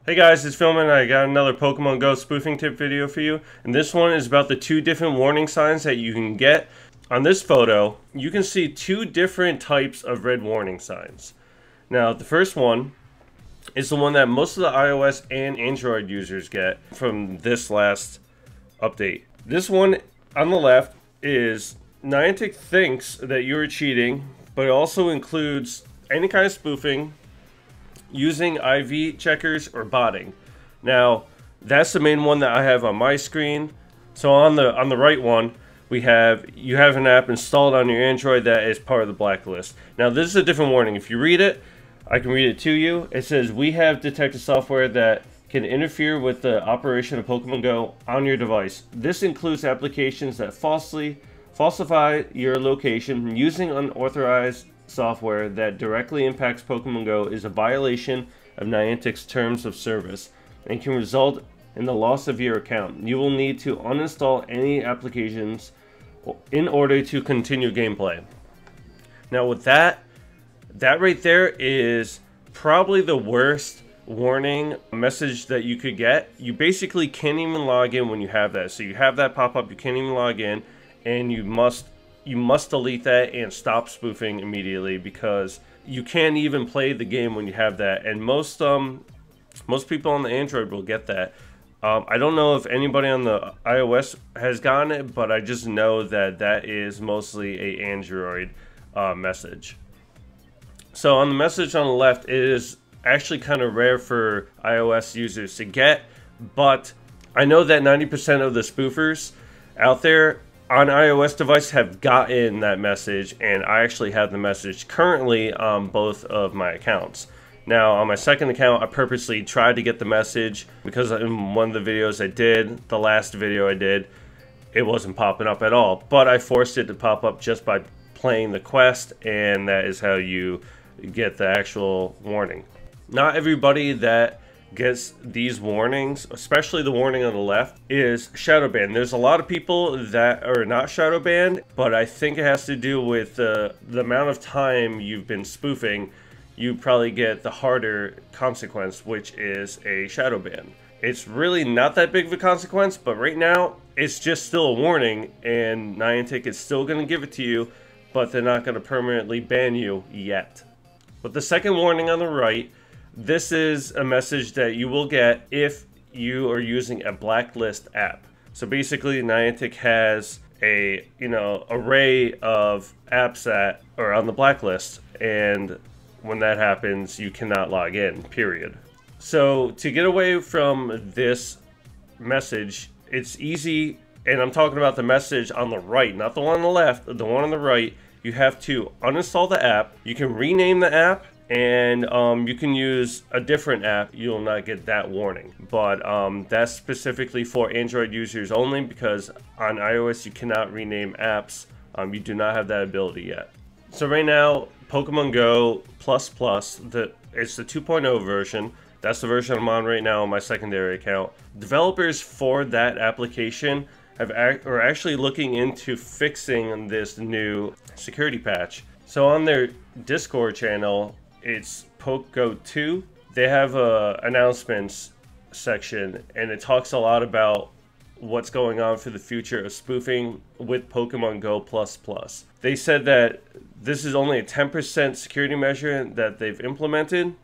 Hey guys, it's Philman. I got another Pokemon Go spoofing tip video for you, and this one is about the two different warning signs that you can get. On this photo, you can see two different types of red warning signs. Now, the first one is the one that most of the iOS and Android users get from this last update. This one on the left is Niantic thinks that you're cheating, but it also includes any kind of spoofing, using IV checkers or botting. Now, that's the main one that I have on my screen. So on the right one, you have an app installed on your Android that is part of the blacklist. Now, this is a different warning. If you read it, I can read it to you. It says, we have detected software that can interfere with the operation of Pokemon Go on your device. This includes applications that falsify your location. Using unauthorized software that directly impacts Pokemon Go is a violation of Niantic's terms of service and can result in the loss of your account. You will need to uninstall any applications in order to continue gameplay. Now with that right there is probably the worst warning message that you could get. You basically can't even log in when you have that. So you have that pop up, you can't even log in, and you must delete that and stop spoofing immediately, because you can't even play the game when you have that. And most people on the Android will get that. I don't know if anybody on the iOS has gotten it, but I just know that that is mostly a Android message. So on the message on the left, it is actually kind of rare for iOS users to get, but I know that 90% of the spoofers out there on iOS device have gotten that message, and I actually have the message currently on both of my accounts. Now, on my second account, I purposely tried to get the message because in one of the videos I did, the last video I did, it wasn't popping up at all. But I forced it to pop up just by playing the quest, and that is how you get the actual warning. Not everybody that gets these warnings, especially the warning on the left, is shadow banned. There's a lot of people that are not shadow banned, but I think it has to do with the amount of time you've been spoofing. You probably get the harder consequence, which is a shadow ban. It's really not that big of a consequence, but right now it's just still a warning, and Niantic is still going to give it to you, but they're not going to permanently ban you yet. But the second warning on the right, this is a message that you will get if you are using a blacklist app. So basically, Niantic has a array of apps that are on the blacklist, and when that happens, you cannot log in, period. So to get away from this message, it's easy, and I'm talking about the message on the right, not the one on the left, the one on the right. You have to uninstall the app. You can rename the app, and you can use a different app. You'll not get that warning, but that's specifically for Android users only, because on iOS you cannot rename apps. You do not have that ability yet. So right now, Pokemon Go Plus, it's the 2.0 version. That's the version I'm on right now on my secondary account. Developers for that application are actually looking into fixing this new security patch. So on their Discord channel, it's PokeGo2. They have a announcements section, and it talks a lot about what's going on for the future of spoofing with Pokemon Go Plus. They said that this is only a 10% security measure that they've implemented,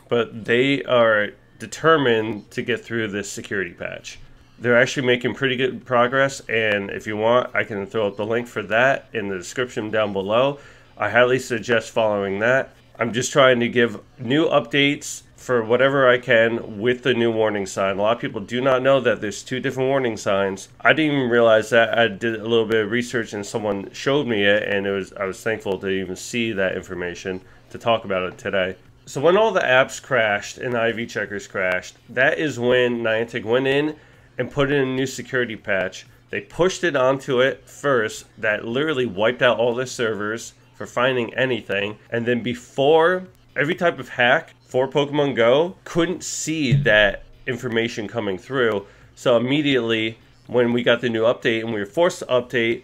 but they are determined to get through this security patch. They're actually making pretty good progress, and if you want, I can throw up the link for that in the description down below. I highly suggest following that. I'm just trying to give new updates for whatever I can with the new warning sign. A lot of people do not know that there's two different warning signs. I didn't even realize that. I did a little bit of research and someone showed me it, and I was thankful to even see that information to talk about it today. So when all the apps crashed and the IV checkers crashed, that is when Niantic went in and put in a new security patch. They pushed it onto it first. That literally wiped out all their servers for finding anything, and then before, every type of hack for Pokemon Go couldn't see that information coming through. So immediately when we got the new update and we were forced to update,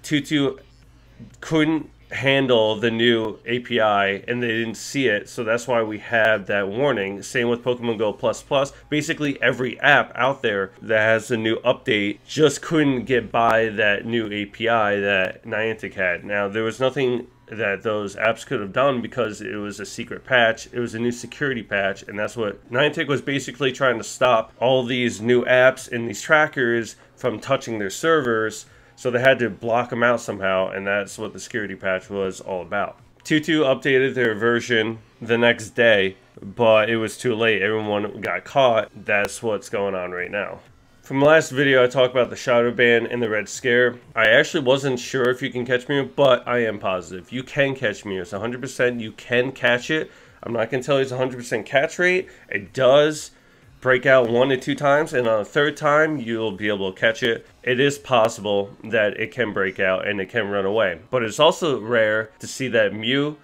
Tutu couldn't handle the new API and they didn't see it, so that's why we have that warning. Same with Pokemon Go Plus Plus. Basically every app out there that has a new update just couldn't get by that new API that Niantic had. Now there was nothing that those apps could have done because it was a secret patch. It was a new security patch, and that's what Niantic was basically trying to stop all these new apps and these trackers from touching their servers. So they had to block them out somehow, and that's what the security patch was all about. 2.2 updated their version the next day, but it was too late. Everyone got caught. That's what's going on right now. From the last video, I talked about the shadow ban and the red scare. I actually wasn't sure if you can catch Mew, but I am positive. You can catch Mew. It's 100%. You can catch it. I'm not going to tell you it's 100% catch rate. It does break out 1 to 2 times, and on the 3rd time you'll be able to catch it. It is possible that it can break out and it can run away, but it's also rare to see that Mew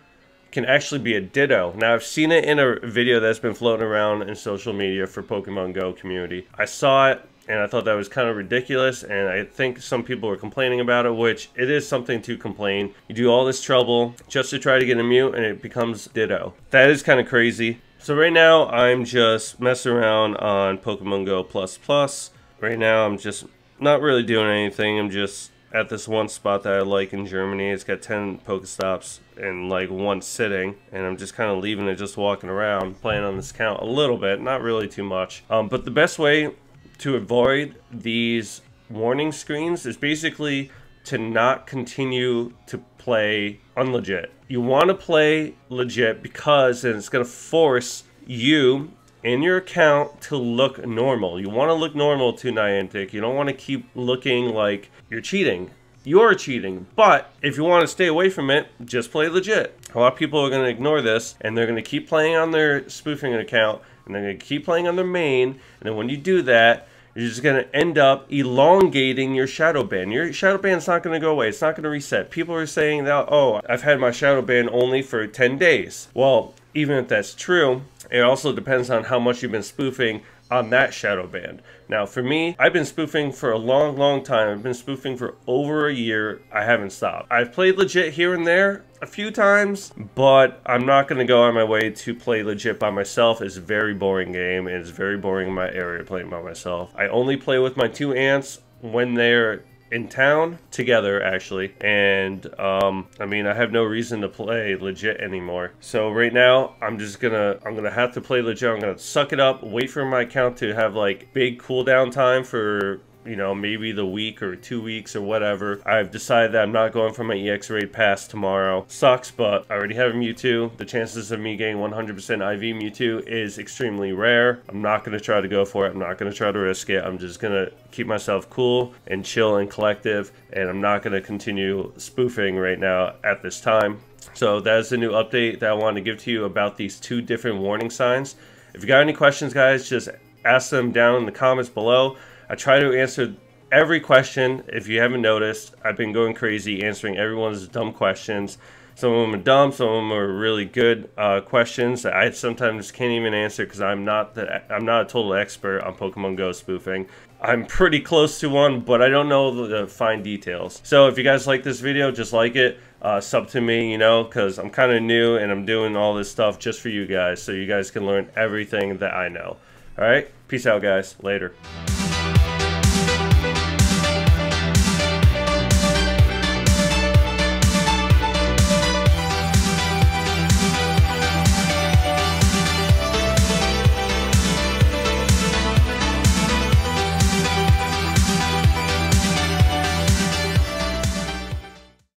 can actually be a Ditto. Now I've seen it in a video that's been floating around in social media for Pokemon Go community. I saw it and I thought that was kind of ridiculous, and I think some people were complaining about it, which it is something to complain. You do all this trouble just to try to get a Mew and it becomes Ditto. That is kind of crazy. So right now, I'm just messing around on Pokemon Go Plus Plus. Right now, I'm just not really doing anything. I'm just at this one spot that I like in Germany. It's got 10 Pokestops in like one sitting, and I'm just kind of leaving it, just walking around, playing on this account a little bit, not really too much. But the best way to avoid these warning screens is basically to not continue to play unlegit. You want to play legit because then it's going to force you in your account to look normal. You want to look normal to Niantic. You don't want to keep looking like you're cheating. You're cheating, but if you want to stay away from it, just play legit. A lot of people are going to ignore this, and they're going to keep playing on their spoofing account, and they're going to keep playing on their main, and then when you do that, you're just going to end up elongating your shadow ban. Your shadow ban's not going to go away. It's not going to reset. People are saying that, oh, I've had my shadow ban only for 10 days. Well, even if that's true, it also depends on how much you've been spoofing on that shadow ban. Now, for me, I've been spoofing for a long time. I've been spoofing for over a year. I haven't stopped. I've played legit here and there a few times, but I'm not going to go on my way to play legit by myself. It's a very boring game, and it's very boring in my area playing by myself. I only play with my 2 aunts when they're in town together, actually, and I mean, I have no reason to play legit anymore. So right now I'm gonna have to play legit. I'm gonna suck it up, wait for my account to have like big cooldown time for, you know, maybe the week or 2 weeks or whatever. I've decided that I'm not going for my EX raid pass tomorrow. Sucks, but I already have a Mewtwo. The chances of me getting 100% IV Mewtwo is extremely rare. I'm not going to try to go for it. I'm not going to try to risk it. I'm just going to keep myself cool and chill and collective, and I'm not going to continue spoofing right now at this time. So that is the new update that I wanted to give to you about these 2 different warning signs. If you got any questions, guys, just ask them down in the comments below. I try to answer every question. If you haven't noticed, I've been going crazy answering everyone's dumb questions. Some of them are dumb, some of them are really good questions that I sometimes can't even answer because I'm not a total expert on Pokemon Go spoofing. I'm pretty close to one, but I don't know the fine details. So if you guys like this video, just like it. Sub to me, you know, because I'm kind of new and I'm doing all this stuff just for you guys, so you guys can learn everything that I know. All right, peace out, guys. Later.